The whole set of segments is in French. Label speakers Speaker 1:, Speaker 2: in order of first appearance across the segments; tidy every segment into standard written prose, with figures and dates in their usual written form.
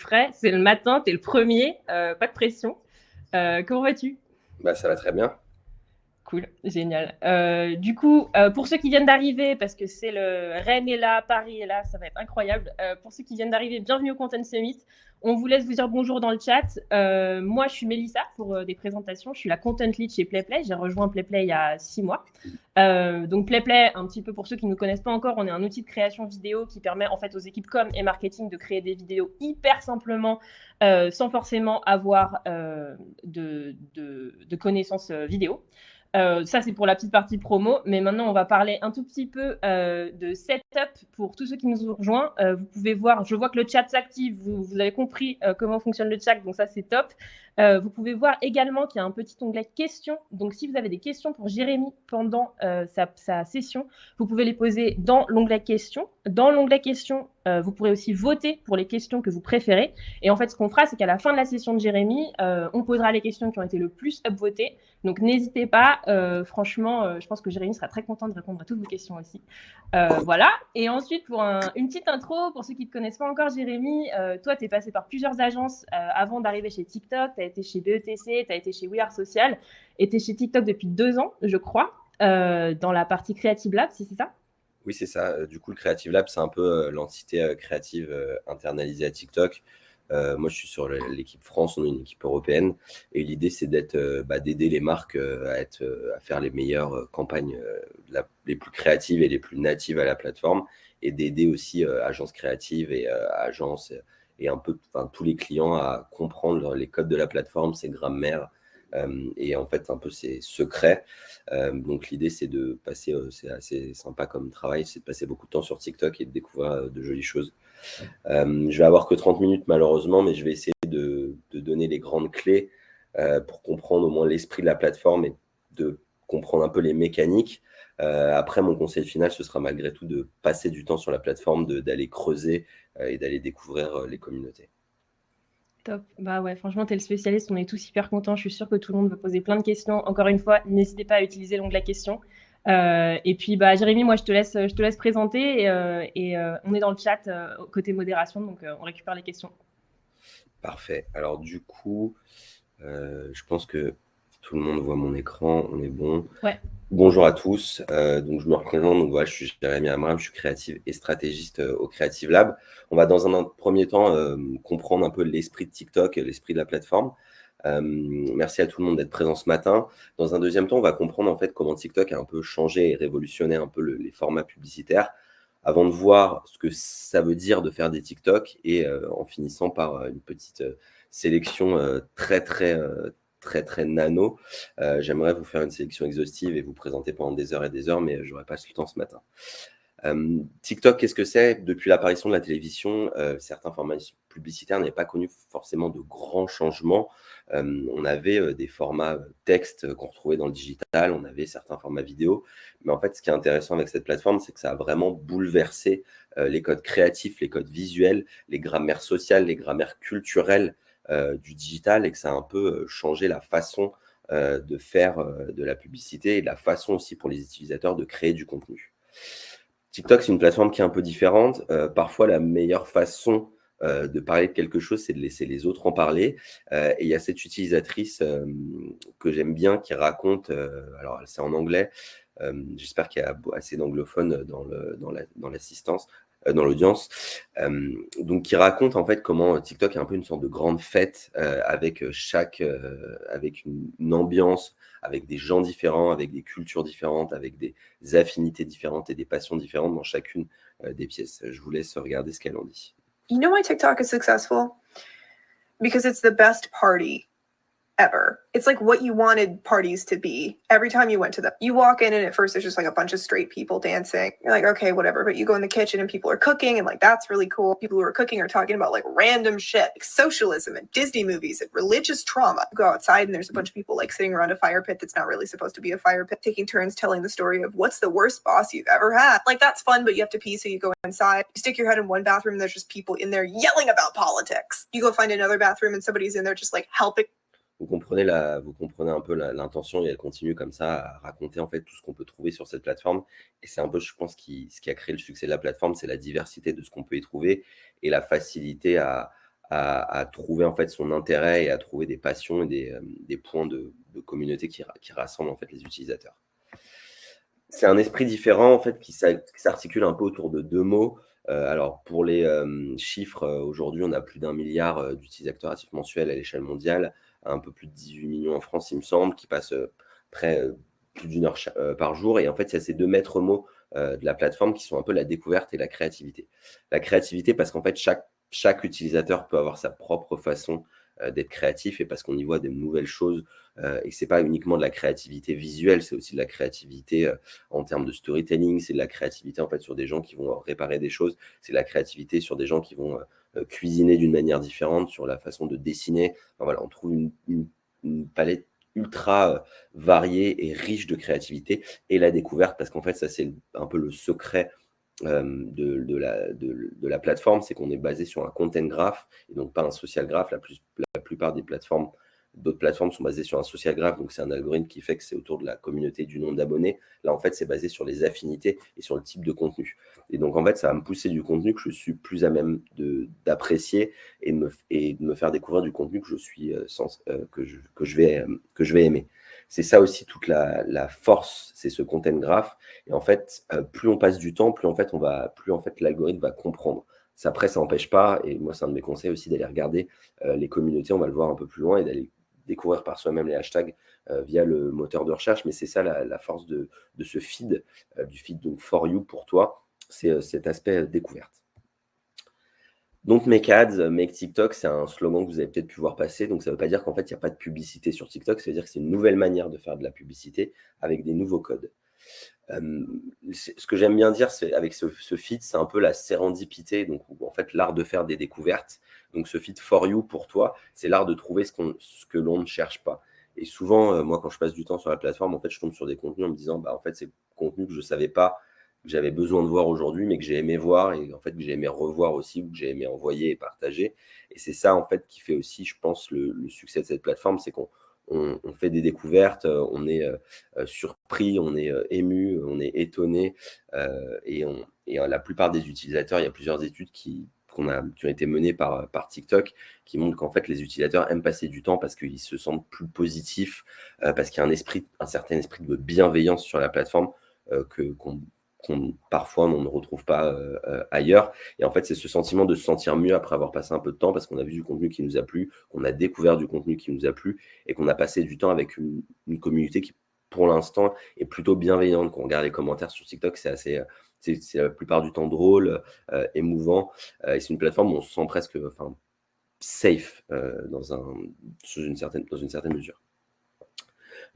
Speaker 1: frais, c'est le matin, t'es le premier, pas de pression. Comment vas-tu?
Speaker 2: Ça va très bien.
Speaker 1: Cool, génial. Du coup, pour ceux qui viennent d'arriver, parce que c'est le Rennes est là, Paris est là, ça va être incroyable. Pour ceux qui viennent d'arriver, bienvenue au Content Summit. On vous laisse vous dire bonjour dans le chat. Moi, je suis Mélissa pour des présentations. Je suis la Content Lead chez PlayPlay. J'ai rejoint PlayPlay il y a 6 mois. Donc PlayPlay, un petit peu pour ceux qui ne nous connaissent pas encore, on est un outil de création vidéo qui permet en fait aux équipes com et marketing de créer des vidéos hyper simplement, sans forcément avoir de connaissances vidéo. Ça, c'est pour la petite partie promo. Mais maintenant, on va parler un tout petit peu de setup pour tous ceux qui nous ont rejoints. Vous pouvez voir, je vois que le chat s'active. Vous avez compris comment fonctionne le chat, donc ça, c'est top. Vous pouvez voir également qu'il y a un petit onglet questions. Donc, si vous avez des questions pour Jérémy pendant sa session, vous pouvez les poser dans l'onglet questions. Dans l'onglet questions, vous pourrez aussi voter pour les questions que vous préférez. Et en fait, ce qu'on fera, c'est qu'à la fin de la session de Jérémy, on posera les questions qui ont été le plus upvotées. Donc, n'hésitez pas. Franchement, je pense que Jérémy sera très content de répondre à toutes vos questions aussi. Voilà. Et ensuite, pour une petite intro, pour ceux qui ne te connaissent pas encore, Jérémy, toi, tu es passé par plusieurs agences avant d'arriver chez TikTok. Tu as été chez BETC, tu as été chez We Are Social et tu es chez TikTok depuis 2 ans, je crois, dans la partie Creative Lab, si c'est ça?
Speaker 2: Oui, c'est ça. Du coup, le Creative Lab, c'est un peu l'entité créative internalisée à TikTok. Moi, je suis sur l'équipe France, on est une équipe européenne. Et l'idée, c'est d'aider les marques à faire les meilleures campagnes les plus créatives et les plus natives à la plateforme. Et d'aider aussi agences créatives et agences et un peu tous les clients à comprendre les codes de la plateforme, ses grammaires et en fait un peu ses secrets. Donc l'idée, c'est de passer, c'est assez sympa comme travail, c'est de passer beaucoup de temps sur TikTok et de découvrir de jolies choses. Je vais avoir que 30 minutes malheureusement, mais je vais essayer de donner les grandes clés pour comprendre au moins l'esprit de la plateforme et de comprendre un peu les mécaniques. Après, mon conseil final, ce sera malgré tout de passer du temps sur la plateforme, d'aller creuser et d'aller découvrir les communautés.
Speaker 1: Top. Bah ouais, franchement, tu es le spécialiste. On est tous hyper contents. Je suis sûre que tout le monde va poser plein de questions. Encore une fois, n'hésitez pas à utiliser l'onglet questions. Et puis, bah, Jérémy, moi, je te laisse présenter et on est dans le chat côté modération, donc on récupère les questions.
Speaker 2: Parfait. Alors du coup, je pense que tout le monde voit mon écran, on est bon.
Speaker 1: Ouais.
Speaker 2: Bonjour à tous, donc je me représente, donc voilà, je suis Jérémy Amram, je suis créatif et stratégiste au Creative Lab. On va dans un premier temps comprendre un peu l'esprit de TikTok et l'esprit de la plateforme. Merci à tout le monde d'être présent ce matin. Dans un deuxième temps, on va comprendre en fait comment TikTok a un peu changé et révolutionné un peu les formats publicitaires avant de voir ce que ça veut dire de faire des TikTok et en finissant par une petite sélection très nano. J'aimerais vous faire une sélection exhaustive et vous présenter pendant des heures et des heures, mais j'aurai pas le temps ce matin. TikTok, qu'est-ce que c'est? Depuis l'apparition de la télévision, certains formats publicitaires n'avaient pas connu forcément de grands changements. On avait des formats texte qu'on retrouvait dans le digital, on avait certains formats vidéo. Mais en fait, ce qui est intéressant avec cette plateforme, c'est que ça a vraiment bouleversé les codes créatifs, les codes visuels, les grammaires sociales, les grammaires culturelles du digital et que ça a un peu changé la façon de faire de la publicité et la façon aussi pour les utilisateurs de créer du contenu. TikTok, c'est une plateforme qui est un peu différente. Parfois, la meilleure façon de parler de quelque chose, c'est de laisser les autres en parler. Et il y a cette utilisatrice que j'aime bien qui raconte, alors c'est en anglais, j'espère qu'il y a assez d'anglophones dans l'assistance, dans l'audience, donc qui raconte en fait comment TikTok est un peu une sorte de grande fête avec avec une ambiance, avec des gens différents, avec des cultures différentes, avec des affinités différentes et des passions différentes dans chacune des pièces. Je vous laisse regarder ce qu'elle en dit.
Speaker 3: You know why TikTok is successful? Because it's the best party ever. It's like what you wanted parties to be every time you went to them. You walk in and at first there's just like a bunch of straight people dancing. You're like, okay, whatever. But you go in the kitchen and people are cooking and like, that's really cool. People who are cooking are talking about like random shit, like socialism and Disney movies and religious trauma. You go outside and there's a bunch of people like sitting around a fire pit that's not really supposed to be a fire pit, taking turns telling the story of what's the worst boss you've ever had. Like that's fun, but you have to pee, so you go inside. You stick your head in one bathroom and there's just people in there yelling about politics. You go find another bathroom and somebody's in there just like helping.
Speaker 2: Vous comprenez un peu l'intention et elle continue comme ça à raconter en fait tout ce qu'on peut trouver sur cette plateforme. Et c'est un peu, je pense, ce qui a créé le succès de la plateforme, c'est la diversité de ce qu'on peut y trouver et la facilité à à trouver en fait son intérêt et à trouver des passions et des points de communauté qui rassemblent en fait les utilisateurs. C'est un esprit différent en fait qui s'articule un peu autour de 2 mots. Alors pour les, chiffres, aujourd'hui, on a plus d'1 milliard, d'utilisateurs actifs mensuels à l'échelle mondiale, un peu plus de 18 millions en France, il me semble, qui passent, près, plus d'1 heure par jour et en fait, il y a ces 2 maîtres mots, de la plateforme qui sont un peu la découverte et la créativité. La créativité parce qu'en fait, chaque utilisateur peut avoir sa propre façon, d'être créatif et parce qu'on y voit des nouvelles choses, et c'est pas uniquement de la créativité visuelle, c'est aussi de la créativité, en termes de storytelling, c'est de la créativité en fait sur des gens qui vont réparer des choses, c'est de la créativité sur des gens qui vont, cuisiner d'une manière différente, sur la façon de dessiner. Enfin voilà, on trouve une palette ultra, variée et riche de créativité et la découverte parce qu'en fait ça c'est un peu le secret, de la plateforme, c'est qu'on est basé sur un content graph et donc pas un social graph. La plupart des plateformes, d'autres plateformes sont basées sur un social graph, donc c'est un algorithme qui fait que c'est autour de la communauté, du nombre d'abonnés. Là, en fait, c'est basé sur les affinités et sur le type de contenu. Et donc, en fait, ça va me pousser du contenu que je suis plus à même d'apprécier et de me faire découvrir du contenu que je suis que je vais aimer. C'est ça aussi toute la force, c'est ce content graph. Et en fait, plus on passe du temps, plus en fait l'algorithme va comprendre. Ça, après, ça n'empêche pas, et moi c'est un de mes conseils aussi d'aller regarder les communautés, on va le voir un peu plus loin, et d'aller découvrir par soi-même les hashtags via le moteur de recherche. Mais c'est ça la force de ce feed, du feed donc For You pour toi, c'est cet aspect découverte. Don't make ads, make TikTok, c'est un slogan que vous avez peut-être pu voir passer. Donc, ça ne veut pas dire qu'en fait, il n'y a pas de publicité sur TikTok. Ça veut dire que c'est une nouvelle manière de faire de la publicité avec des nouveaux codes. Ce que j'aime bien dire, c'est avec ce feed, c'est un peu la sérendipité, donc en fait l'art de faire des découvertes. Donc ce feed For You pour toi, c'est l'art de trouver ce que l'on ne cherche pas. Et souvent, moi, quand je passe du temps sur la plateforme, en fait, je tombe sur des contenus en me disant, bah en fait, c'est contenu que je savais pas, que j'avais besoin de voir aujourd'hui, mais que j'ai aimé voir et en fait que j'ai aimé revoir aussi ou que j'ai aimé envoyer et partager. Et c'est ça en fait qui fait aussi, je pense, le succès de cette plateforme, c'est qu'on fait des découvertes, on est surpris, on est ému, on est étonné, et la plupart des utilisateurs, il y a plusieurs études qui ont été menées par TikTok qui montrent qu'en fait les utilisateurs aiment passer du temps parce qu'ils se sentent plus positifs, parce qu'il y a un certain esprit de bienveillance sur la plateforme qu'on parfois on ne retrouve pas ailleurs. Et en fait, c'est ce sentiment de se sentir mieux après avoir passé un peu de temps parce qu'on a vu du contenu qui nous a plu, qu'on a découvert du contenu qui nous a plu et qu'on a passé du temps avec une communauté qui, pour l'instant, est plutôt bienveillante. Quand on regarde les commentaires sur TikTok, c'est assez, c'est la plupart du temps drôle, émouvant. Et c'est une plateforme où on se sent presque safe dans une certaine mesure.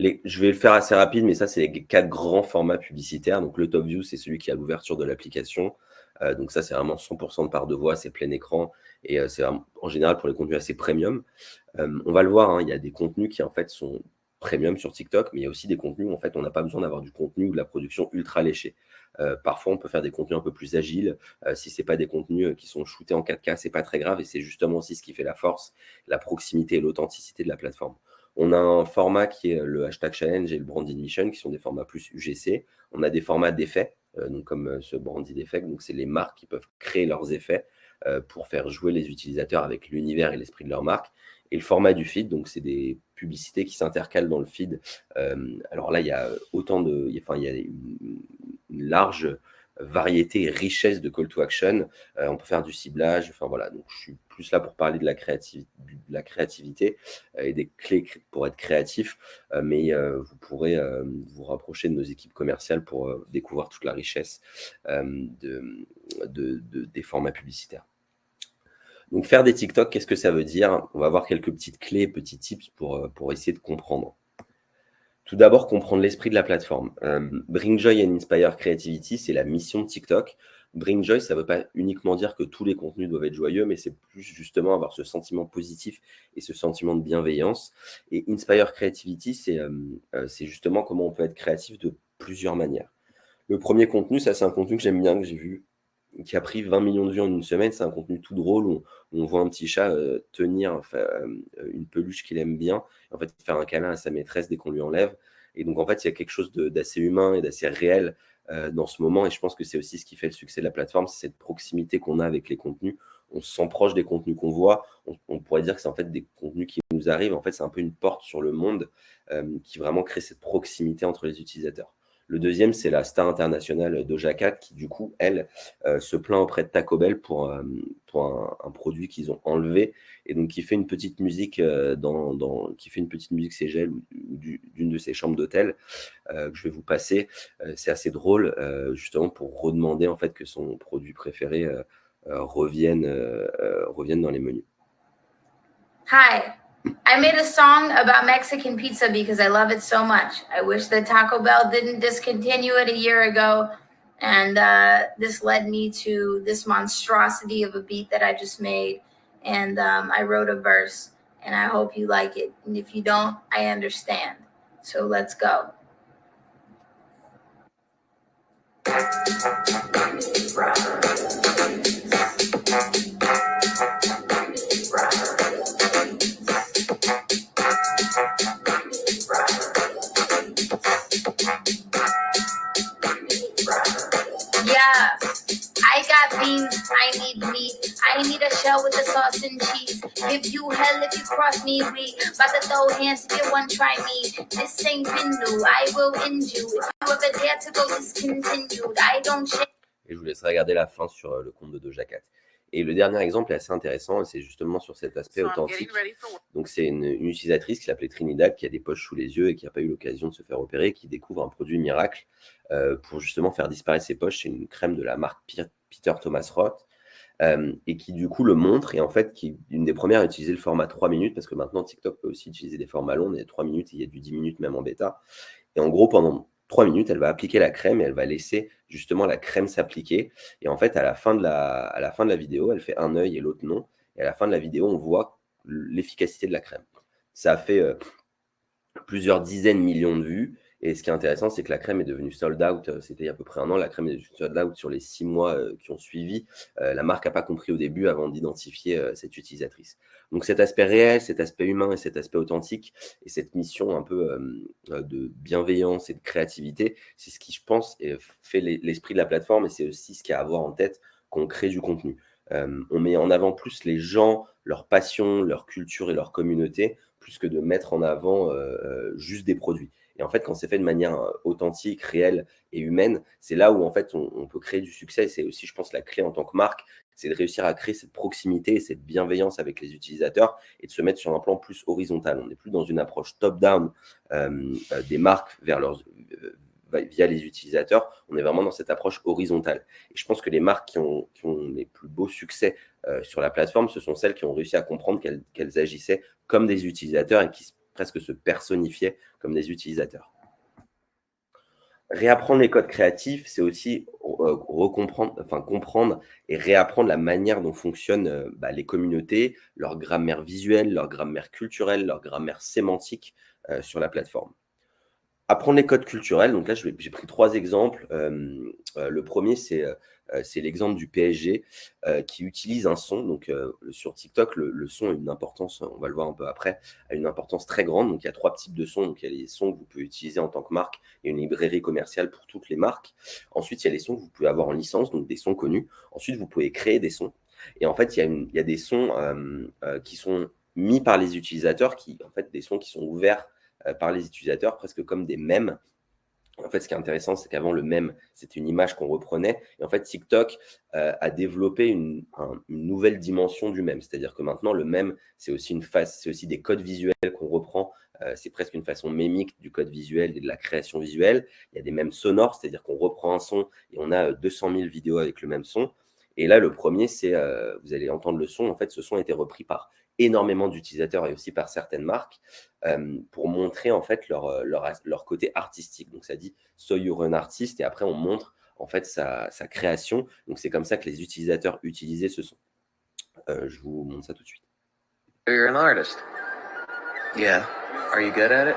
Speaker 2: Je vais le faire assez rapide, mais ça, c'est les 4 grands formats publicitaires. Donc, le top view, c'est celui qui a l'ouverture de l'application. Donc, ça, c'est vraiment 100% de part de voix, c'est plein écran et c'est en général pour les contenus assez premium. On va le voir, hein, il y a des contenus qui, en fait, sont premium sur TikTok, mais il y a aussi des contenus où, en fait, on n'a pas besoin d'avoir du contenu ou de la production ultra léchée. Parfois, on peut faire des contenus un peu plus agiles. Si ce n'est pas des contenus qui sont shootés en 4K, ce n'est pas très grave et c'est justement aussi ce qui fait la force, la proximité et l'authenticité de la plateforme. On a un format qui est le hashtag challenge et le branded mission, qui sont des formats plus UGC. On a des formats d'effets, donc comme ce branded effect. Donc, c'est les marques qui peuvent créer leurs effets pour faire jouer les utilisateurs avec l'univers et l'esprit de leur marque. Et le format du feed, donc c'est des publicités qui s'intercalent dans le feed. Alors là, il y a il y a une large variété et richesse de call to action. On peut faire du ciblage. Enfin voilà, donc je suis plus là pour parler de la créativité et des clés pour être créatif. Mais vous pourrez vous rapprocher de nos équipes commerciales pour découvrir toute la richesse des formats publicitaires. Donc faire des TikTok, qu'est-ce que ça veut dire? On va voir quelques petites clés, petits tips pour essayer de comprendre. Tout d'abord, comprendre l'esprit de la plateforme. Bring Joy and Inspire Creativity, c'est la mission de TikTok. Bring Joy, ça ne veut pas uniquement dire que tous les contenus doivent être joyeux, mais c'est plus justement avoir ce sentiment positif et ce sentiment de bienveillance. Et Inspire Creativity, c'est justement comment on peut être créatif de plusieurs manières. Le premier contenu, ça c'est un contenu que j'aime bien, que j'ai vu, qui a pris 20 millions de vues en une semaine. C'est un contenu tout drôle où on voit un petit chat tenir une peluche qu'il aime bien, en fait faire un câlin à sa maîtresse dès qu'on lui enlève. Et donc en fait, il y a quelque chose d'assez humain et d'assez réel dans ce moment. Et je pense que c'est aussi ce qui fait le succès de la plateforme, c'est cette proximité qu'on a avec les contenus. on se sent proche des contenus qu'on voit. On pourrait dire que c'est en fait des contenus qui nous arrivent. En fait, c'est un peu une porte sur le monde qui vraiment crée cette proximité entre les utilisateurs. Le deuxième, c'est la star internationale Doja Cat qui, du coup, elle, se plaint auprès de Taco Bell pour un produit qu'ils ont enlevé et donc qui fait une petite musique qui fait une petite musique chez elle ou d'une de ses chambres d'hôtel que je vais vous passer. C'est assez drôle, justement pour redemander en fait que son produit préféré revienne dans les menus.
Speaker 4: Hi, I made a song about Mexican pizza because I love it so much. I wish that Taco Bell didn't discontinue it a year ago. And this led me to this monstrosity of a beat that I just made. And I wrote a verse, and I hope you like it. And if you don't, I understand. So let's go. Yeah, I got beans, I need meat, I need a shell with the sauce and cheese. Give you hell if you cross me, we about to throw hands if you want try me. This ain't been new, I will end you. If you ever dare to go discontinued, I don't share.
Speaker 2: Et je vous laisserai regarder la fin sur le compte de Doja Cat. Et le dernier exemple est assez intéressant, et c'est justement sur cet aspect authentique. Donc c'est une utilisatrice qui s'appelait Trinidad, qui a des poches sous les yeux et qui n'a pas eu l'occasion de se faire opérer, qui découvre un produit miracle pour justement faire disparaître ses poches. C'est une crème de la marque Peter Thomas Roth, et qui du coup le montre, et en fait qui est une des premières à utiliser le format 3 minutes, parce que maintenant TikTok peut aussi utiliser des formats longs, il y a 3 minutes, et il y a du 10 minutes même en bêta. Et en gros, pendant 3 minutes, elle va appliquer la crème et elle va laisser justement la crème s'appliquer. Et en fait, à la fin de la vidéo, elle fait un œil et l'autre non. Et à la fin de la vidéo, on voit l'efficacité de la crème. Ça a fait plusieurs dizaines de millions de vues. Et ce qui est intéressant, c'est que la crème est devenue sold out. C'était il y a à peu près un an. La crème est devenue sold out sur les 6 mois qui ont suivi. La marque n'a pas compris au début avant d'identifier cette utilisatrice. Donc cet aspect réel, cet aspect humain et cet aspect authentique et cette mission un peu de bienveillance et de créativité, c'est ce qui, je pense, fait l'esprit de la plateforme, et c'est aussi ce qu'il y a à avoir en tête quand on crée du contenu. On met en avant plus les gens, leur passion, leur culture et leur communauté, plus que de mettre en avant juste des produits. Et en fait, quand c'est fait de manière authentique, réelle et humaine, c'est là où en fait on peut créer du succès. C'est aussi, je pense, la clé en tant que marque, c'est de réussir à créer cette proximité et cette bienveillance avec les utilisateurs et de se mettre sur un plan plus horizontal. On n'est plus dans une approche top-down des marques via les utilisateurs. On est vraiment dans cette approche horizontale. Et je pense que les marques qui ont les plus beaux succès sur la plateforme, ce sont celles qui ont réussi à comprendre qu'elles agissaient comme des utilisateurs et qui presque se personnifiaient comme des utilisateurs. Réapprendre les codes créatifs, c'est aussi comprendre et réapprendre la manière dont fonctionnent les communautés, leur grammaire visuelle, leur grammaire culturelle, leur grammaire sémantique sur la plateforme. Apprendre les codes culturels, donc là j'ai pris 3 exemples. Le premier, c'est l'exemple du PSG qui utilise un son. Donc sur TikTok, le son a une importance, on va le voir un peu après, a une importance très grande. Donc il y a 3 types de sons. Donc il y a les sons que vous pouvez utiliser en tant que marque. Il y a une librairie commerciale pour toutes les marques. Ensuite, il y a les sons que vous pouvez avoir en licence, donc des sons connus. Ensuite, vous pouvez créer des sons. Et en fait, il y a des sons qui sont mis par les utilisateurs, des sons qui sont ouverts par les utilisateurs, presque comme des mèmes. En fait, ce qui est intéressant, c'est qu'avant, le mème, c'était une image qu'on reprenait. Et en fait, TikTok a développé une nouvelle dimension du mème. C'est-à-dire que maintenant, le mème, c'est aussi des codes visuels qu'on reprend. C'est presque une façon mémique du code visuel et de la création visuelle. Il y a des mèmes sonores, c'est-à-dire qu'on reprend un son et on a 200 000 vidéos avec le même son. Et là, le premier, c'est, vous allez entendre le son. En fait, ce son a été repris par énormément d'utilisateurs et aussi par certaines marques pour montrer en fait leur côté artistique. Donc ça dit « So you're an artist » et après on montre en fait sa création. Donc c'est comme ça que les utilisateurs utilisaient ce son. Je vous montre ça tout de suite.
Speaker 5: So you're an artist? Yeah. Are you good at it?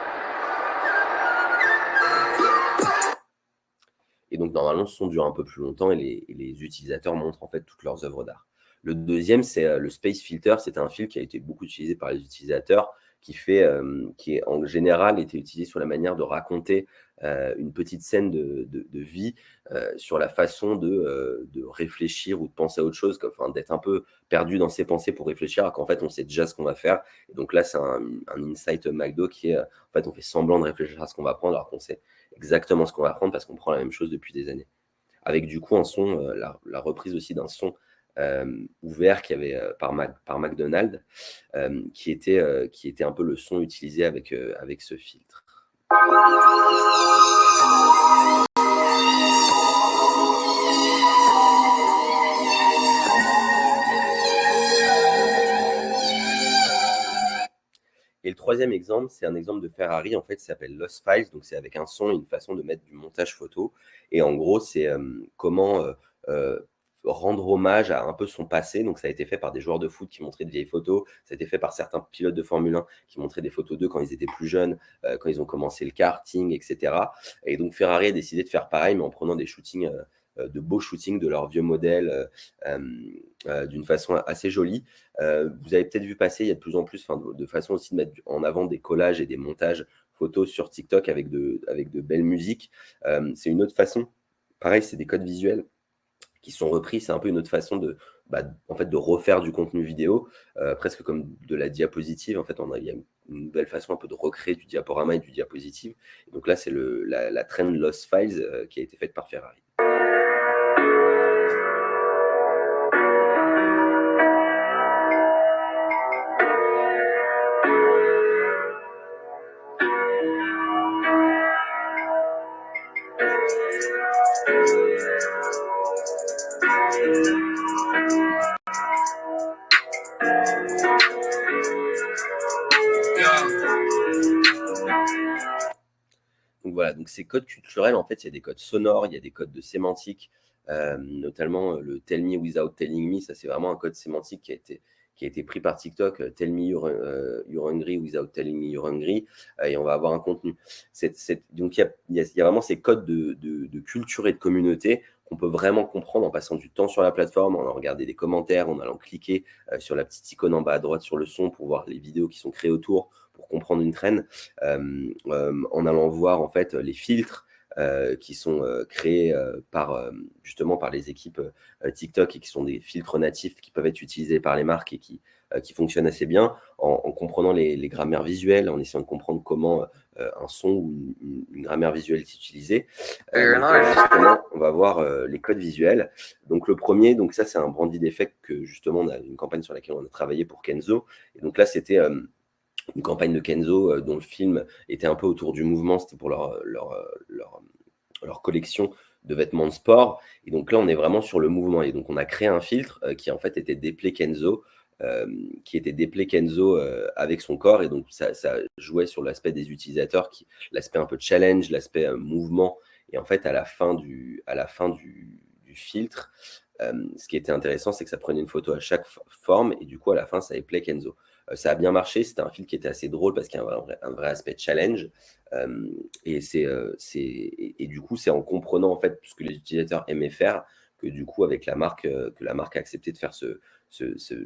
Speaker 2: Et donc normalement ce son dure un peu plus longtemps et les utilisateurs montrent en fait toutes leurs œuvres d'art. Le deuxième, c'est le Space Filter. C'est un filtre qui a été beaucoup utilisé par les utilisateurs qui est en général était utilisé sur la manière de raconter une petite scène de vie, sur la façon de réfléchir ou de penser à autre chose, enfin, d'être un peu perdu dans ses pensées pour réfléchir, alors qu'en fait, on sait déjà ce qu'on va faire. Et donc là, c'est un insight McDo qui est, en fait, on fait semblant de réfléchir à ce qu'on va prendre, alors qu'on sait exactement ce qu'on va prendre parce qu'on prend la même chose depuis des années. Avec du coup un son, la reprise aussi d'un son ouvert qu'il y avait par McDonald's, qui était un peu le son utilisé avec ce filtre. Et le troisième exemple, c'est un exemple de Ferrari, en fait, ça s'appelle Lost Files, donc c'est avec un son et une façon de mettre du montage photo. Et en gros, c'est comment rendre hommage à un peu son passé. Donc ça a été fait par des joueurs de foot qui montraient de vieilles photos, ça a été fait par certains pilotes de Formule 1 qui montraient des photos d'eux quand ils étaient plus jeunes, quand ils ont commencé le karting, etc. Et donc Ferrari a décidé de faire pareil, mais en prenant des shootings, de beaux shootings de leurs vieux modèles, d'une façon assez jolie. Vous avez peut-être vu passer, il y a de plus en plus, de façon aussi de mettre en avant des collages et des montages photos sur TikTok avec de belles musiques. C'est une autre façon. Pareil, c'est des codes visuels qui sont repris. C'est un peu une autre façon en fait, de refaire du contenu vidéo, presque comme de la diapositive. En fait, il y a une nouvelle façon un peu de recréer du diaporama et du diapositive. Et donc là, c'est la trend Lost Files qui a été faite par Ferrari. Donc voilà, donc ces codes culturels, en fait, il y a des codes sonores, il y a des codes de sémantique, notamment le Tell me without telling me, ça c'est vraiment un code sémantique qui a été pris par TikTok, Tell me you're hungry without telling me you're hungry, et on va avoir un contenu. Donc il y a vraiment ces codes de culture et de communauté qu'on peut vraiment comprendre en passant du temps sur la plateforme, en allant regarder des commentaires, en allant cliquer sur la petite icône en bas à droite sur le son pour voir les vidéos qui sont créées autour, pour comprendre une trend, en allant voir en fait les filtres qui sont créés justement par les équipes TikTok et qui sont des filtres natifs qui peuvent être utilisés par les marques et qui fonctionnent assez bien, en comprenant les grammaires visuelles, en essayant de comprendre comment un son ou une grammaire visuelle est utilisée. Justement, on va voir les codes visuels. Donc le premier, donc ça c'est un branded effect que justement on a une campagne sur laquelle on a travaillé pour Kenzo. Et donc là c'était une campagne de Kenzo dont le film était un peu autour du mouvement, c'était pour leur collection de vêtements de sport. Et donc là, on est vraiment sur le mouvement. Et donc, on a créé un filtre qui en fait était déplay Kenzo, avec son corps. Et donc, ça jouait sur l'aspect des utilisateurs, l'aspect un peu challenge, l'aspect mouvement. Et en fait, à la fin du filtre, ce qui était intéressant, c'est que ça prenait une photo à chaque forme. Et du coup, à la fin, ça avait Play Kenzo. Ça a bien marché, c'était un filtre qui était assez drôle parce qu'il y a un vrai aspect challenge. Et du coup, c'est en comprenant en fait ce que les utilisateurs aimaient faire que du coup, avec que la marque a accepté de faire ce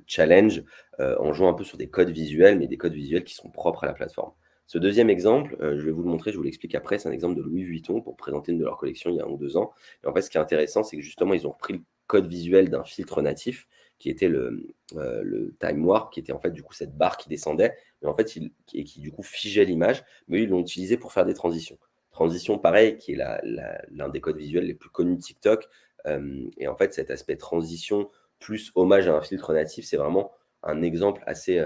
Speaker 2: challenge en jouant un peu sur des codes visuels, mais des codes visuels qui sont propres à la plateforme. Ce deuxième exemple, je vais vous le montrer, je vous l'explique après, c'est un exemple de Louis Vuitton pour présenter une de leurs collections il y a 1 ou 2 ans. Et en fait, ce qui est intéressant, c'est que justement, ils ont repris le code visuel d'un filtre natif qui était le time warp, qui était en fait du coup cette barre qui descendait, mais en fait qui du coup figeait l'image, mais eux, ils l'ont utilisé pour faire des transitions. Transition, pareil, qui est l'un des codes visuels les plus connus de TikTok. Et en fait, cet aspect transition plus hommage à un filtre natif, c'est vraiment un exemple assez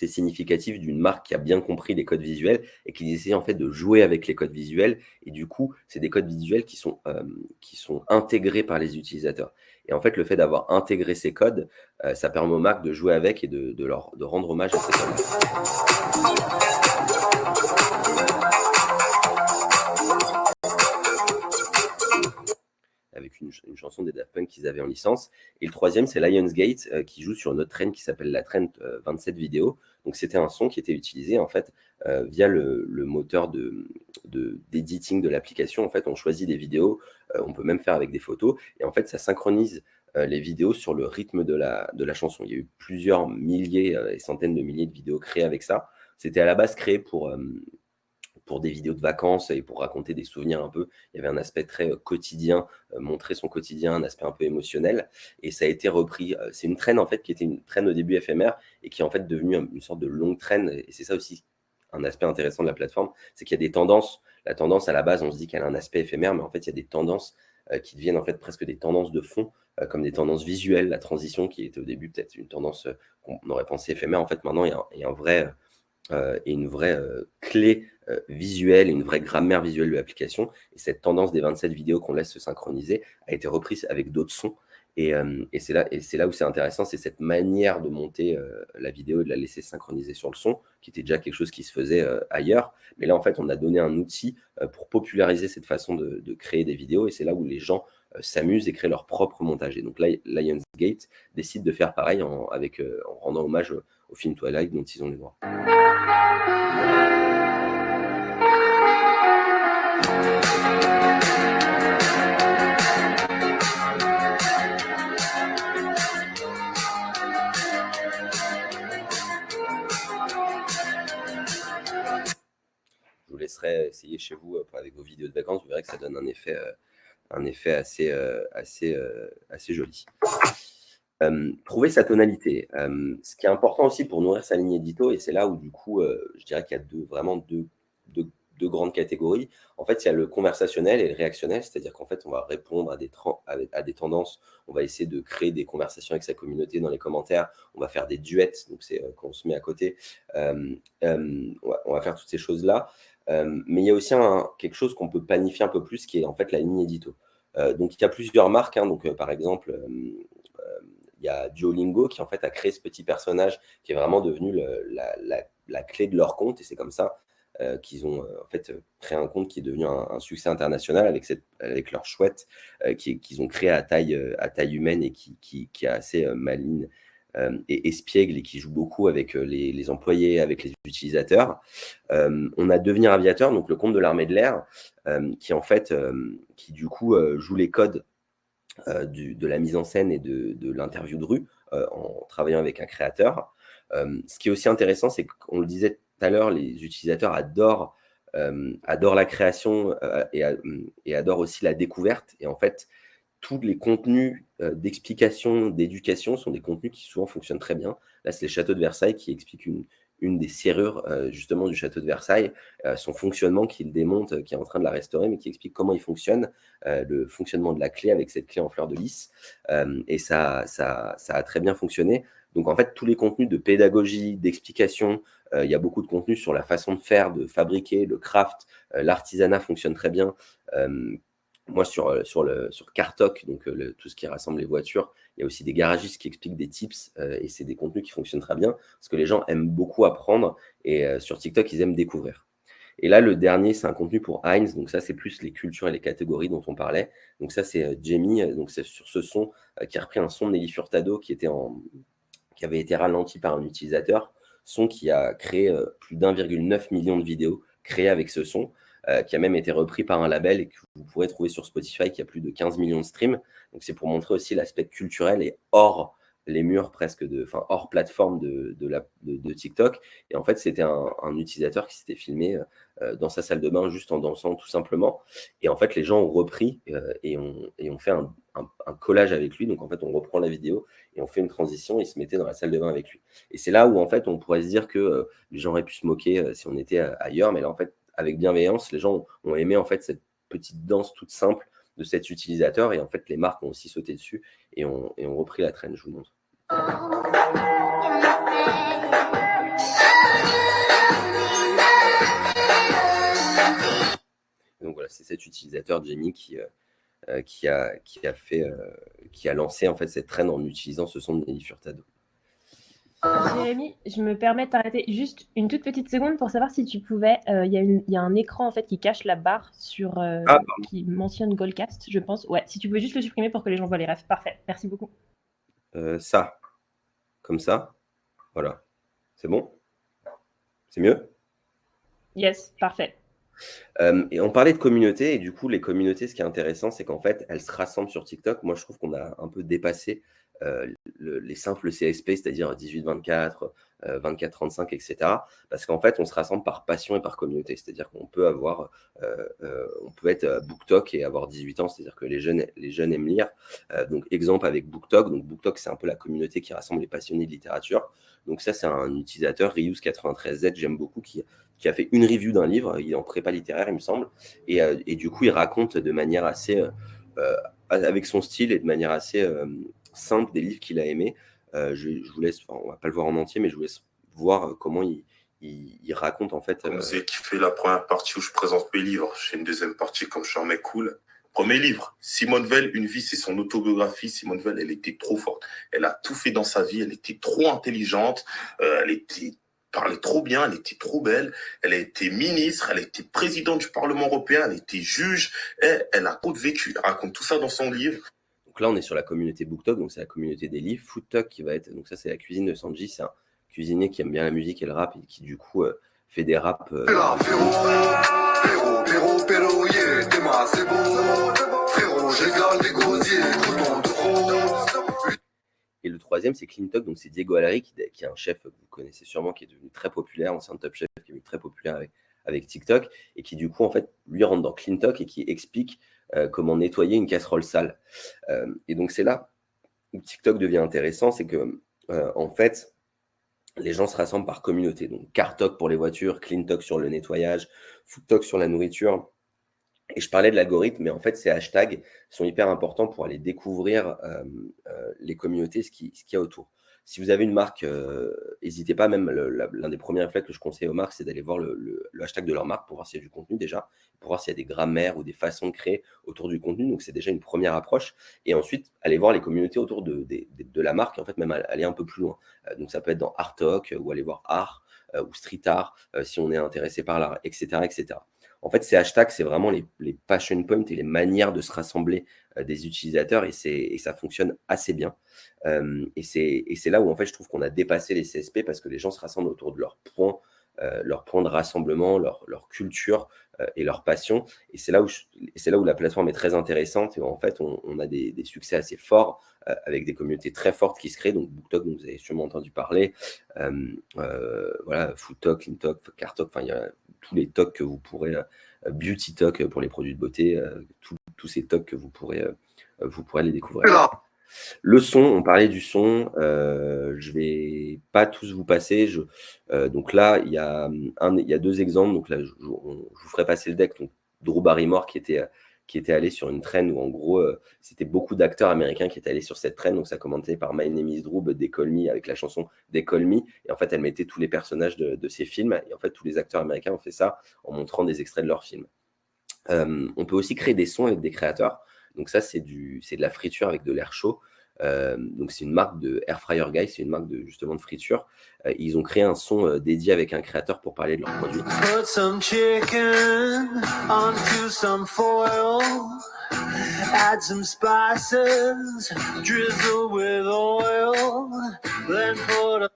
Speaker 2: significatif d'une marque qui a bien compris les codes visuels et qui essaie en fait de jouer avec les codes visuels. Et du coup, c'est des codes visuels qui sont intégrés par les utilisateurs. Et en fait, le fait d'avoir intégré ces codes, ça permet aux marques de jouer avec et de rendre hommage à ces codes. Avec une chanson des Daft Punk qu'ils avaient en licence. Et le troisième, c'est Lionsgate, qui joue sur une autre trend qui s'appelle la trend 27 vidéo. Donc, c'était un son qui était utilisé, en fait, via le moteur d'editing de l'application. En fait, on choisit des vidéos, on peut même faire avec des photos. Et en fait, ça synchronise les vidéos sur le rythme de la chanson. Il y a eu plusieurs milliers et centaines de milliers de vidéos créées avec ça. C'était à la base créé pour des vidéos de vacances et pour raconter des souvenirs un peu. Il y avait un aspect très quotidien, montrer son quotidien, un aspect un peu émotionnel. Et ça a été repris. C'est une traîne en fait qui était une traîne au début éphémère et qui est en fait devenue une sorte de longue traîne. Et c'est ça aussi un aspect intéressant de la plateforme, c'est qu'il y a des tendances. La tendance à la base, on se dit qu'elle a un aspect éphémère, mais en fait, il y a des tendances qui deviennent en fait presque des tendances de fond, comme des tendances visuelles. La transition qui était au début peut-être une tendance qu'on aurait pensé éphémère, en fait maintenant il y a un vrai et une vraie clé visuelle, une vraie grammaire visuelle de l'application. Et cette tendance des 27 vidéos qu'on laisse se synchroniser a été reprise avec d'autres sons. Et c'est là où c'est intéressant, c'est cette manière de monter la vidéo et de la laisser synchroniser sur le son, qui était déjà quelque chose qui se faisait ailleurs. Mais là, en fait, on a donné un outil pour populariser cette façon de créer des vidéos. Et c'est là où les gens s'amusent et créent leur propre montage. Et donc là, Lionsgate décide de faire pareil en rendant hommage au film Twilight dont ils ont les droits. Je vous laisserai essayer chez vous avec vos vidéos de vacances. Vous verrez que ça donne un effet assez joli. Trouver sa tonalité. Ce qui est important aussi pour nourrir sa ligne édito, et c'est là où du coup, je dirais qu'il y a vraiment deux grandes catégories. En fait, il y a le conversationnel et le réactionnel, c'est-à-dire qu'en fait, on va répondre à des tendances, on va essayer de créer des conversations avec sa communauté dans les commentaires, on va faire des duets, donc c'est quand on se met à côté, on va faire toutes ces choses-là. Mais il y a aussi quelque chose qu'on peut planifier un peu plus, qui est en fait la ligne édito. Donc, il y a plusieurs marques, hein, donc par exemple, il y a Duolingo qui en fait a créé ce petit personnage qui est vraiment devenu la clé de leur compte, et c'est comme ça qu'ils ont en fait créé un compte qui est devenu un succès international avec leur chouette qu'ils ont créé à taille humaine et qui est assez maligne et espiègle et qui joue beaucoup avec les employés, avec les utilisateurs. On a Devenir aviateur, donc le compte de l'armée de l'air, qui en fait, qui du coup joue les codes de la mise en scène et de l'interview de rue en travaillant avec un créateur. Ce qui est aussi intéressant, c'est qu'on le disait tout à l'heure, les utilisateurs adorent la création et adorent aussi la découverte. Et en fait, tous les contenus d'explication, d'éducation sont des contenus qui souvent fonctionnent très bien. Là, c'est les châteaux de Versailles qui expliquent une des serrures justement du château de Versailles, son fonctionnement, qui le démonte, qui est en train de la restaurer, mais qui explique comment il fonctionne, le fonctionnement de la clé avec cette clé en fleur de lys. Et ça a très bien fonctionné. Donc en fait, tous les contenus de pédagogie, d'explication, il y a beaucoup de contenus sur la façon de faire, de fabriquer, le craft, l'artisanat fonctionne très bien. Moi, sur Cartoc, donc tout ce qui rassemble les voitures, il y a aussi des garagistes qui expliquent des tips et c'est des contenus qui fonctionnent très bien parce que les gens aiment beaucoup apprendre et sur TikTok, ils aiment découvrir. Et là, le dernier, c'est un contenu pour Heinz. Donc ça, c'est plus les cultures et les catégories dont on parlait. Donc ça, c'est Jamie. Donc c'est sur ce son qui a repris un son de Nelly Furtado qui avait été ralenti par un utilisateur. Son qui a créé plus d'1,9 million de vidéos créées avec ce son. Qui a même été repris par un label et que vous pourrez trouver sur Spotify, qui a plus de 15 millions de streams. Donc c'est pour montrer aussi l'aspect culturel et hors les murs presque hors plateforme de TikTok. Et en fait, c'était un utilisateur qui s'était filmé dans sa salle de bain juste en dansant tout simplement. Et en fait, les gens ont repris et ont fait un collage avec lui. Donc en fait, on reprend la vidéo et on fait une transition et il se mettait dans la salle de bain avec lui. Et c'est là où en fait, on pourrait se dire que les gens auraient pu se moquer si on était ailleurs. Mais là, en fait, avec bienveillance, les gens ont aimé en fait cette petite danse toute simple de cet utilisateur et en fait les marques ont aussi sauté dessus et ont repris la traîne. Je vous montre. Donc voilà, c'est cet utilisateur Jamie qui a lancé en fait cette traîne en utilisant ce son de Nelly Furtado.
Speaker 1: Jérémy, je me permets de t'arrêter juste une toute petite seconde pour savoir si tu pouvais. Il y a un écran en fait qui cache la barre qui mentionne Goldcast, je pense. Ouais, si tu pouvais juste le supprimer pour que les gens voient les refs. Parfait, merci beaucoup.
Speaker 2: Ça, comme ça, voilà. C'est bon? C'est mieux?
Speaker 1: Yes, parfait.
Speaker 2: Et on parlait de communauté et du coup, les communautés, ce qui est intéressant, c'est qu'en fait, elles se rassemblent sur TikTok. Moi, je trouve qu'on a un peu dépassé les simples CSP, c'est-à-dire 18-24, 24-35, etc. Parce qu'en fait, on se rassemble par passion et par communauté. C'est-à-dire qu'on peut avoir, on peut être BookTok et avoir 18 ans, c'est-à-dire que les jeunes aiment lire. Donc, exemple avec BookTok. Donc, BookTok, c'est un peu la communauté qui rassemble les passionnés de littérature. Donc, ça, c'est un utilisateur, Reuse93Z, j'aime beaucoup, qui a fait une review d'un livre, il est en prépa littéraire, il me semble, et du coup, il raconte de manière assez, avec son style et de manière assez simple des livres qu'il a aimés. Je vous laisse, on va pas le voir en entier, mais je vous laisse voir comment il raconte en fait.
Speaker 6: Comme vous avez kiffé la première partie où je présente mes livres, j'ai une deuxième partie comme je suis un mec cool. Premier livre, Simone Veil, Une vie, c'est son autobiographie. Simone Veil, elle était trop forte. Elle a tout fait dans sa vie. Elle était trop intelligente. Parlait trop bien. Elle était trop belle. Elle a été ministre. Elle a été présidente du Parlement européen. Elle était juge. Elle a trop de vécu. Elle raconte tout ça dans son livre.
Speaker 2: Donc là, on est sur la communauté BookTok, donc c'est la communauté des livres. Foodtalk qui va être, donc ça c'est la cuisine de Sanji, c'est un cuisinier qui aime bien la musique et le rap et qui du coup fait des raps. Et le troisième, c'est CleanTalk, donc c'est Diego Alari, qui est un chef que vous connaissez sûrement, qui est devenu très populaire, ancien Top Chef, qui est devenu très populaire avec TikTok, et qui du coup, en fait, lui rentre dans CleanTalk et qui explique comment nettoyer une casserole sale. Et donc, c'est là où TikTok devient intéressant, c'est que, en fait, les gens se rassemblent par communauté. Donc, CarTalk pour les voitures, CleanTalk sur le nettoyage, FoodTalk sur la nourriture. Et je parlais de l'algorithme, mais en fait, ces hashtags sont hyper importants pour aller découvrir les communautés, ce qu'il y a autour. Si vous avez une marque, n'hésitez pas, même l'un des premiers réflexes que je conseille aux marques, c'est d'aller voir le hashtag de leur marque pour voir s'il y a du contenu déjà, pour voir s'il y a des grammaires ou des façons de créer autour du contenu. Donc, c'est déjà une première approche. Et ensuite, aller voir les communautés autour de la marque, et en fait, même aller un peu plus loin. Donc, ça peut être dans Art Talk ou aller voir Art ou Street Art si on est intéressé par l'art, etc., etc. En fait, ces hashtags, c'est vraiment les passion points et les manières de se rassembler des utilisateurs et ça fonctionne assez bien. Et c'est là où, en fait, je trouve qu'on a dépassé les CSP parce que les gens se rassemblent autour de leur point de rassemblement, leur culture et leur passion. Et c'est là où la plateforme est très intéressante et où, en fait, on a des succès assez forts avec des communautés très fortes qui se créent. Donc, BookTok, dont vous avez sûrement entendu parler. Voilà, FoodTalk, CleanTalk, CarTalk, enfin, il y a tous les talks que vous pourrez, Beauty Talk pour les produits de beauté, tous ces talks que vous pourrez les découvrir. Le son, on parlait du son, je vais pas tous vous passer. Donc là, il y a deux exemples. Donc là, je vous ferai passer le deck. Donc Drew Barrymore qui était allé sur une traîne où en gros, c'était beaucoup d'acteurs américains qui étaient allés sur cette traîne. Donc ça commençait par My Name is Drew, They Call Me avec la chanson They Call Me. Et en fait, elle mettait tous les personnages de ses films. Et en fait, tous les acteurs américains ont fait ça en montrant des extraits de leurs films. On peut aussi créer des sons avec des créateurs. Donc ça, c'est de la friture avec de l'air chaud. Donc c'est une marque de Air Fryer Guy, c'est une marque justement de friture. Ils ont créé un son dédié avec un créateur pour parler de leurs produits.
Speaker 7: Put some chicken onto some foil, add some spices, drizzle with oil, then put a...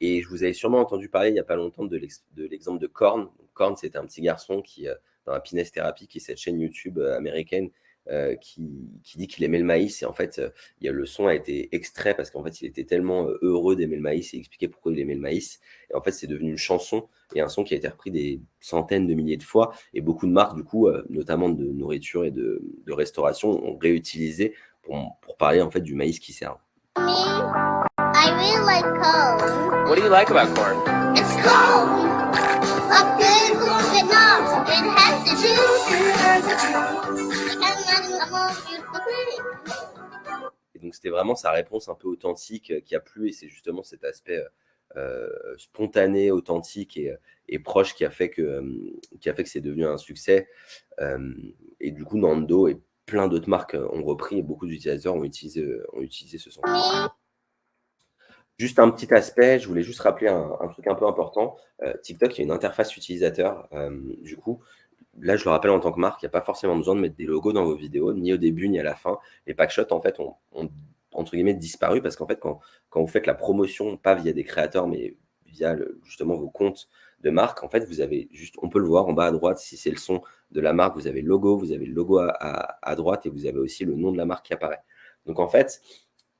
Speaker 2: Et je vous avais sûrement entendu parler il n'y a pas longtemps de l'exemple de Korn. Korn, c'était un petit garçon qui, dans Happiness Therapy, qui est cette chaîne YouTube américaine, qui dit qu'il aimait le maïs. Et en fait, le son a été extrait parce qu'en fait, il était tellement heureux d'aimer le maïs et expliquer pourquoi il aimait le maïs. Et en fait, c'est devenu une chanson et un son qui a été repris des centaines de milliers de fois. Et beaucoup de marques, du coup, notamment de nourriture et de restauration, ont réutilisé pour parler en fait du maïs qui sert.
Speaker 8: I really like corn.
Speaker 5: What do you like about corn?
Speaker 8: It's corn. A big good knobs. It has the juice. And the most beautiful thing.
Speaker 2: Et donc, c'était vraiment sa réponse un peu authentique qui a plu. Et c'est justement cet aspect spontané, authentique et proche qui a fait que c'est devenu un succès. Et du coup, Nando et plein d'autres marques ont repris et beaucoup d'utilisateurs ont utilisé ce son. Juste un petit aspect, je voulais juste rappeler un truc un peu important. TikTok, il y a une interface utilisateur. Du coup, là, je le rappelle en tant que marque, il n'y a pas forcément besoin de mettre des logos dans vos vidéos, ni au début, ni à la fin. Les packshots, en fait, ont entre guillemets disparu parce qu'en fait, quand vous faites la promotion, pas via des créateurs, mais via justement vos comptes de marque, en fait, vous avez juste, on peut le voir en bas à droite, si c'est le son de la marque, vous avez le logo à droite et vous avez aussi le nom de la marque qui apparaît. Donc en fait,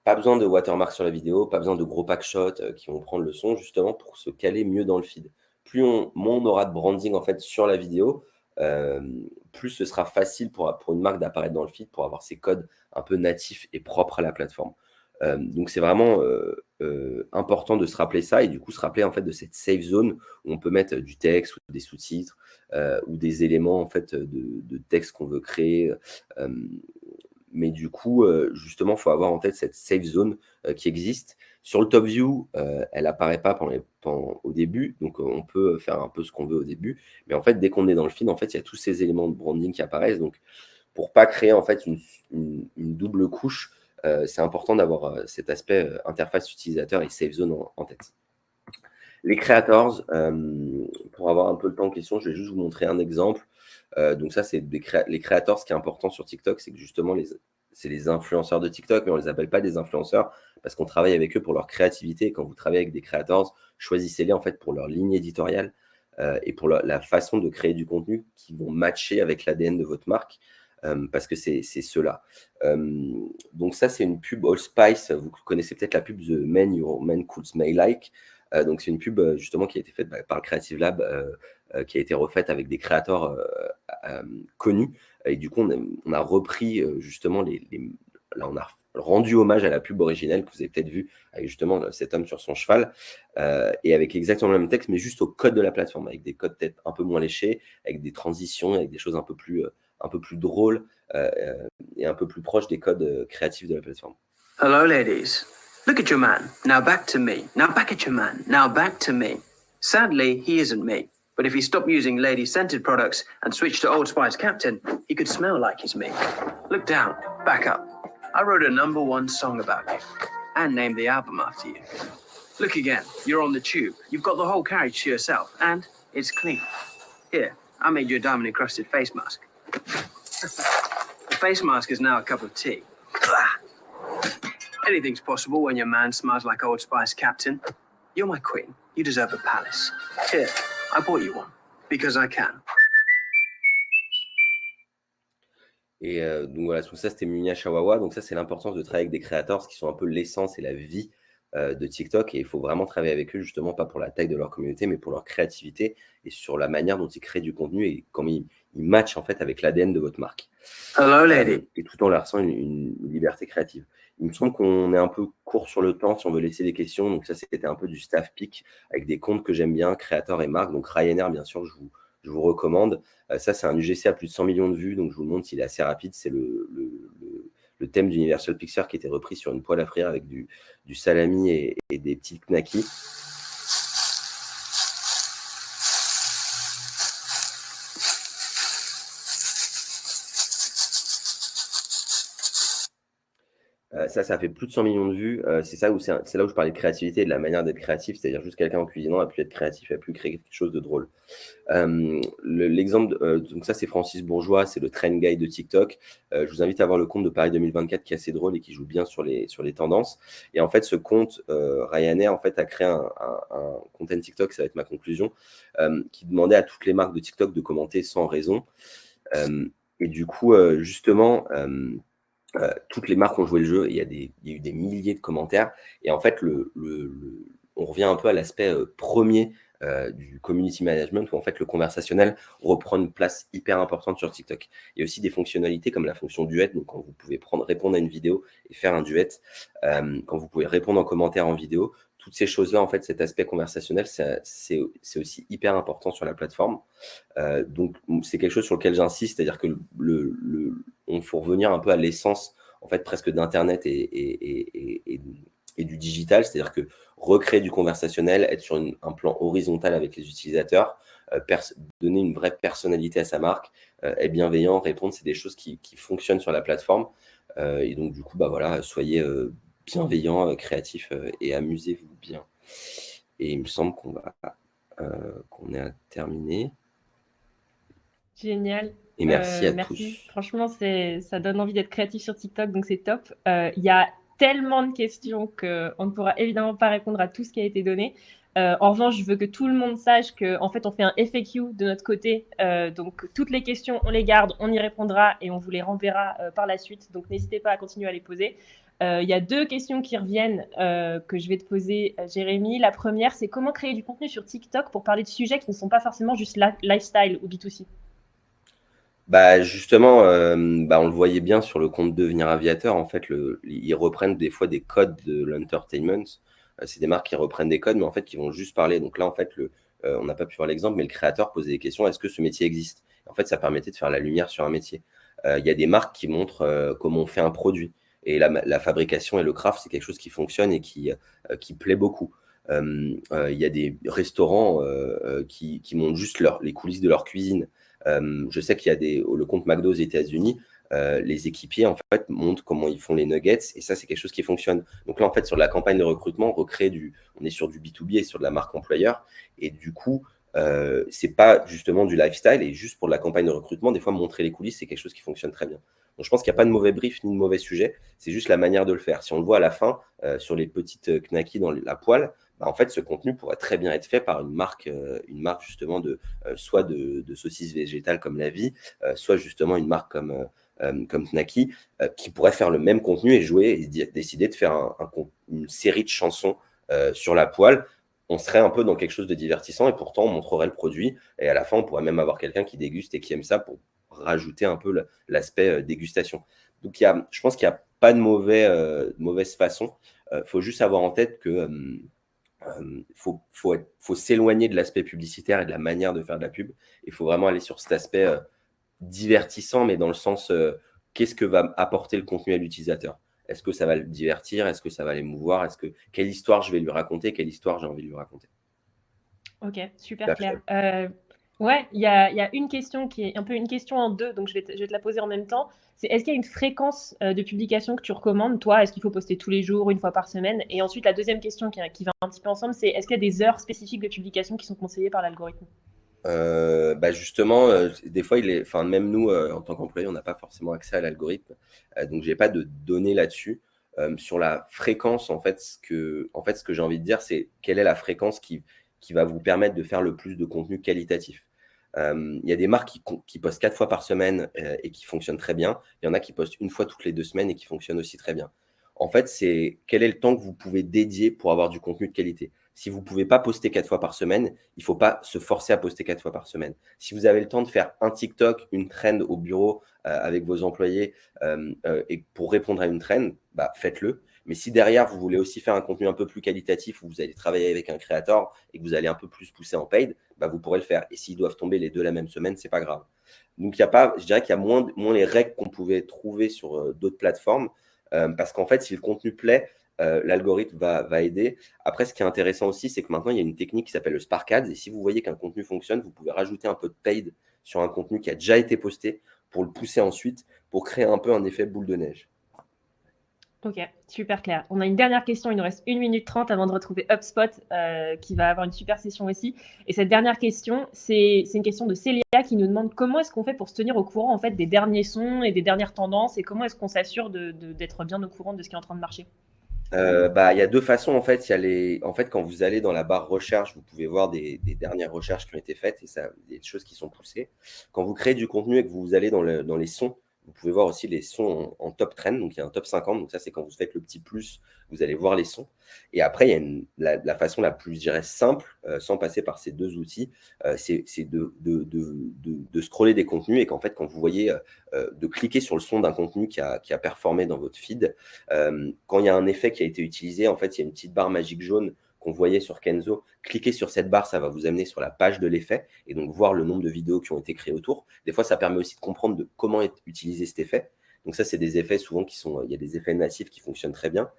Speaker 2: pas besoin de watermark sur la vidéo, pas besoin de gros packshots qui vont prendre le son justement pour se caler mieux dans le feed. Moins on aura de branding en fait sur la vidéo, plus ce sera facile pour une marque d'apparaître dans le feed pour avoir ses codes un peu natifs et propres à la plateforme. Donc c'est vraiment important de se rappeler ça et du coup se rappeler en fait de cette safe zone où on peut mettre du texte ou des sous-titres ou des éléments en fait de texte qu'on veut créer. Mais du coup, justement, il faut avoir en tête cette safe zone qui existe. Sur le top view, elle apparaît pas au début, donc on peut faire un peu ce qu'on veut au début. Mais en fait, dès qu'on est dans le feed, en fait, il y a tous ces éléments de branding qui apparaissent. Donc, pour pas créer en fait une double couche, c'est important d'avoir cet aspect interface utilisateur et safe zone en tête. Les creators, pour avoir un peu le temps en question, je vais juste vous montrer un exemple. Donc ça, c'est les creators. Ce qui est important sur TikTok, c'est que justement, c'est les influenceurs de TikTok, mais on ne les appelle pas des influenceurs parce qu'on travaille avec eux pour leur créativité. Et quand vous travaillez avec des creators, choisissez-les en fait pour leur ligne éditoriale et pour la façon de créer du contenu qui vont matcher avec l'ADN de votre marque. Parce que c'est ceux-là. Donc ça, c'est une pub Allspice. Vous connaissez peut-être la pub The Man Your Man Could Smell Like. Donc c'est une pub justement qui a été faite par le Creative Lab, qui a été refaite avec des créateurs connus. Et du coup, on a repris justement là, on a rendu hommage à la pub originelle que vous avez peut-être vue avec justement cet homme sur son cheval et avec exactement le même texte, mais juste au code de la plateforme, avec des codes peut-être un peu moins léchés, avec des transitions, avec des choses un peu plus drôles et un peu plus proches des codes créatifs de la plateforme.
Speaker 5: Hello, ladies. Look at your man. Now back to me. Now back at your man. Now back to me. Sadly, he isn't me. But if he stopped using lady-scented products and switched to Old Spice Captain, he could smell like he's me. Look down. Back up. I wrote a #1 song about you and named the album after you. Look again. You're on the tube. You've got the whole carriage to yourself and it's clean. Here, I made you a diamond-encrusted face mask. The face mask is now a cup of tea. Anything's possible when your man smells like Old Spice Captain. You're my queen. You deserve a palace. Here, I bought you one. Because I can.
Speaker 2: Et donc voilà, tout ça, c'était Munia Chawawa. Donc ça, c'est l'importance de travailler avec des créateurs qui sont un peu l'essence et la vie de TikTok. Et il faut vraiment travailler avec eux, justement, pas pour la taille de leur communauté, mais pour leur créativité et sur la manière dont ils créent du contenu et comment ils matchent, en fait, avec l'ADN de votre marque.
Speaker 5: Hello, lady.
Speaker 2: Et tout en leur laissant une liberté créative. Il me semble qu'on est un peu court sur le temps si on veut laisser des questions. Donc ça, c'était un peu du staff pick avec des comptes que j'aime bien, créateurs et marques. Donc Ryanair, bien sûr, je vous recommande. Ça, c'est un UGC à plus de 100 millions de vues. Donc je vous le montre, il est assez rapide. C'est le thème d'Universal Pictures qui était repris sur une poêle à frire avec du salami et des petites knackis. Ça fait plus de 100 millions de vues. C'est là où je parlais de créativité et de la manière d'être créatif. C'est-à-dire juste quelqu'un en cuisinant a pu être créatif, a pu créer quelque chose de drôle. L'exemple, donc ça c'est Francis Bourgeois, c'est le trend guy de TikTok. Je vous invite à voir le compte de Paris 2024 qui est assez drôle et qui joue bien sur les tendances. Et en fait, ce compte Ryanair en fait a créé un content TikTok, ça va être ma conclusion, qui demandait à toutes les marques de TikTok de commenter sans raison. Et du coup, justement. Toutes les marques ont joué le jeu et il y a eu des milliers de commentaires. Et en fait, on revient un peu à l'aspect premier du community management où en fait le conversationnel reprend une place hyper importante sur TikTok. Il y a aussi des fonctionnalités comme la fonction duet, donc quand vous pouvez répondre à une vidéo et faire un duet, quand vous pouvez répondre en commentaire en vidéo, toutes ces choses-là, en fait, cet aspect conversationnel, c'est aussi hyper important sur la plateforme. Donc, c'est quelque chose sur lequel j'insiste, c'est-à-dire que on faut revenir un peu à l'essence, en fait, presque d'Internet et du digital, c'est-à-dire que recréer du conversationnel, être sur un plan horizontal avec les utilisateurs, donner une vraie personnalité à sa marque, être bienveillant, répondre, c'est des choses qui fonctionnent sur la plateforme. Et donc, du coup, bah voilà, soyez bienveillant, créatif et amusez-vous bien. Et il me semble qu'on est terminé.
Speaker 1: Génial.
Speaker 2: Et merci à
Speaker 1: merci.
Speaker 2: tous.
Speaker 1: Franchement, ça donne envie d'être créatif sur TikTok, donc c'est top. Il y a tellement de questions qu'on ne pourra évidemment pas répondre à tout ce qui a été donné. En revanche, je veux que tout le monde sache qu'en fait, on fait un FAQ de notre côté. Donc, toutes les questions, on les garde, on y répondra et on vous les renverra par la suite. Donc, n'hésitez pas à continuer à les poser. Il y a 2 questions qui reviennent que je vais te poser, Jérémy. La première, c'est comment créer du contenu sur TikTok pour parler de sujets qui ne sont pas forcément juste lifestyle ou B2C?
Speaker 2: Bah justement, on le voyait bien sur le compte Devenir Aviateur. En fait, ils reprennent des fois des codes de l'entertainment. C'est des marques qui reprennent des codes, mais en fait, qui vont juste parler. Donc là, en fait, on n'a pas pu voir l'exemple, mais le créateur posait des questions. Est-ce que ce métier existe? En fait, ça permettait de faire la lumière sur un métier. Il y a des marques qui montrent comment on fait un produit. Et la fabrication et le craft, c'est quelque chose qui fonctionne et qui plaît beaucoup. Il y a des restaurants qui montrent juste les coulisses de leur cuisine. Je sais qu'il y a le compte McDo aux États-Unis, les équipiers en fait montrent comment ils font les nuggets et ça c'est quelque chose qui fonctionne. Donc là en fait sur la campagne de recrutement, on est sur du B2B et sur de la marque employeur et du coup c'est pas justement du lifestyle et juste pour la campagne de recrutement, des fois montrer les coulisses c'est quelque chose qui fonctionne très bien. Donc je pense qu'il n'y a pas de mauvais brief ni de mauvais sujet, c'est juste la manière de le faire. Si on le voit à la fin sur les petites knackis dans la poêle, en fait, ce contenu pourrait très bien être fait par une marque justement soit de saucisses végétales comme La Vie, soit justement une marque comme Knacky, qui pourrait faire le même contenu et jouer et décider de faire une série de chansons sur la poêle. On serait un peu dans quelque chose de divertissant et pourtant on montrerait le produit et à la fin on pourrait même avoir quelqu'un qui déguste et qui aime ça pour rajouter un peu l'aspect dégustation. Donc je pense qu'il n'y a pas de mauvaise façon. Faut juste avoir en tête que faut s'éloigner de l'aspect publicitaire et de la manière de faire de la pub. Il faut vraiment aller sur cet aspect divertissant, mais dans le sens qu'est-ce que va apporter le contenu à l'utilisateur? Est-ce que ça va le divertir? Est-ce que ça va l'émouvoir? Quelle histoire je vais lui raconter? Quelle histoire j'ai envie de lui raconter?
Speaker 1: Ok, super clair. Ouais, il y a une question qui est un peu une question en 2, donc je vais te la poser en même temps. C'est est-ce qu'il y a une fréquence de publication que tu recommandes, toi? Est-ce qu'il faut poster tous les jours, une fois par semaine? Et ensuite, la deuxième question qui va un petit peu ensemble, c'est est-ce qu'il y a des heures spécifiques de publication qui sont conseillées par l'algorithme?
Speaker 2: Justement, des fois, même nous, en tant qu'employé, on n'a pas forcément accès à l'algorithme. Donc, j'ai pas de données là-dessus. Sur la fréquence, en fait, ce que j'ai envie de dire, c'est quelle est la fréquence qui va vous permettre de faire le plus de contenu qualitatif. Il y a des marques qui postent 4 fois par semaine et qui fonctionnent très bien. Il y en a qui postent 1 fois toutes les 2 semaines et qui fonctionnent aussi très bien. En fait, c'est quel est le temps que vous pouvez dédier pour avoir du contenu de qualité. Si vous ne pouvez pas poster 4 fois par semaine, il ne faut pas se forcer à poster 4 fois par semaine. Si vous avez le temps de faire un TikTok, une trend au bureau avec vos employés et pour répondre à une trend, faites-le. Mais si derrière, vous voulez aussi faire un contenu un peu plus qualitatif où vous allez travailler avec un créateur et que vous allez un peu plus pousser en paid, vous pourrez le faire. Et s'ils doivent tomber les 2 la même semaine, ce n'est pas grave. Donc, je dirais qu'il y a moins les règles qu'on pouvait trouver sur d'autres plateformes parce qu'en fait, si le contenu plaît, l'algorithme va aider. Après, ce qui est intéressant aussi, c'est que maintenant, il y a une technique qui s'appelle le Spark Ads. Et si vous voyez qu'un contenu fonctionne, vous pouvez rajouter un peu de paid sur un contenu qui a déjà été posté pour le pousser ensuite, pour créer un peu un effet boule de neige.
Speaker 1: Ok, super clair. On a une dernière question, il nous reste 1 minute 30 avant de retrouver HubSpot qui va avoir une super session aussi. Et cette dernière question, c'est une question de Célia qui nous demande comment est-ce qu'on fait pour se tenir au courant en fait des derniers sons et des dernières tendances et comment est-ce qu'on s'assure d'être bien au courant de ce qui est en train de marcher?
Speaker 2: Il y a 2 façons en fait. Quand vous allez dans la barre recherche, vous pouvez voir des dernières recherches qui ont été faites et des choses qui sont poussées. Quand vous créez du contenu et que vous allez dans les sons, vous pouvez voir aussi les sons en top trend. Donc, il y a un top 50. Donc, ça, c'est quand vous faites le petit plus, vous allez voir les sons. Et après, il y a la façon la plus, je dirais, simple, sans passer par ces 2 outils, c'est de scroller des contenus et qu'en fait, quand vous voyez, de cliquer sur le son d'un contenu qui a performé dans votre feed, quand il y a un effet qui a été utilisé, en fait, il y a une petite barre magique jaune qu'on voyait sur Kenzo. Cliquez sur cette barre, ça va vous amener sur la page de l'effet et donc voir le nombre de vidéos qui ont été créées autour. Des fois, ça permet aussi de comprendre de comment est utilisé cet effet. Donc ça, c'est des effets souvent il y a des effets natifs qui fonctionnent très bien.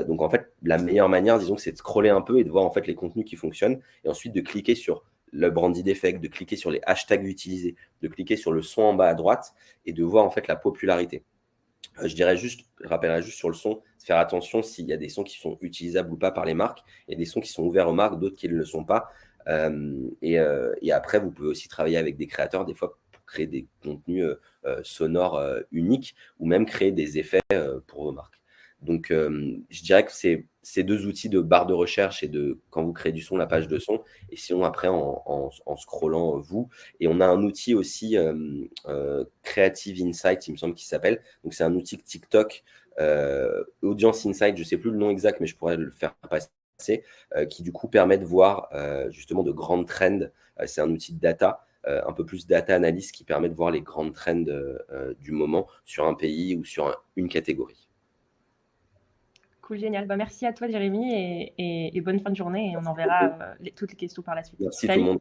Speaker 2: Donc en fait, la meilleure manière, disons, c'est de scroller un peu et de voir en fait les contenus qui fonctionnent et ensuite de cliquer sur le branded effect, de cliquer sur les hashtags utilisés, de cliquer sur le son en bas à droite et de voir en fait la popularité. Je rappellerai juste sur le son, faire attention s'il y a des sons qui sont utilisables ou pas par les marques. Il y a des sons qui sont ouverts aux marques, d'autres qui ne le sont pas. Et après, vous pouvez aussi travailler avec des créateurs, des fois, pour créer des contenus sonores uniques ou même créer des effets pour vos marques. Donc, je dirais que c'est ces 2 outils de barre de recherche et de quand vous créez du son, la page de son, et sinon après en scrollant vous. Et on a un outil aussi Creative Insight, il me semble qu'il s'appelle. Donc c'est un outil que TikTok, Audience Insight, je ne sais plus le nom exact, mais je pourrais le faire passer, qui du coup permet de voir justement de grandes trends. C'est un outil de data, un peu plus data analyst qui permet de voir les grandes trends du moment sur un pays ou sur une catégorie.
Speaker 1: Cool, génial. Bah, merci à toi, Jérémy, et bonne fin de journée. Et on enverra toutes les questions par la suite.
Speaker 2: Merci tout
Speaker 1: Salut.
Speaker 2: le monde.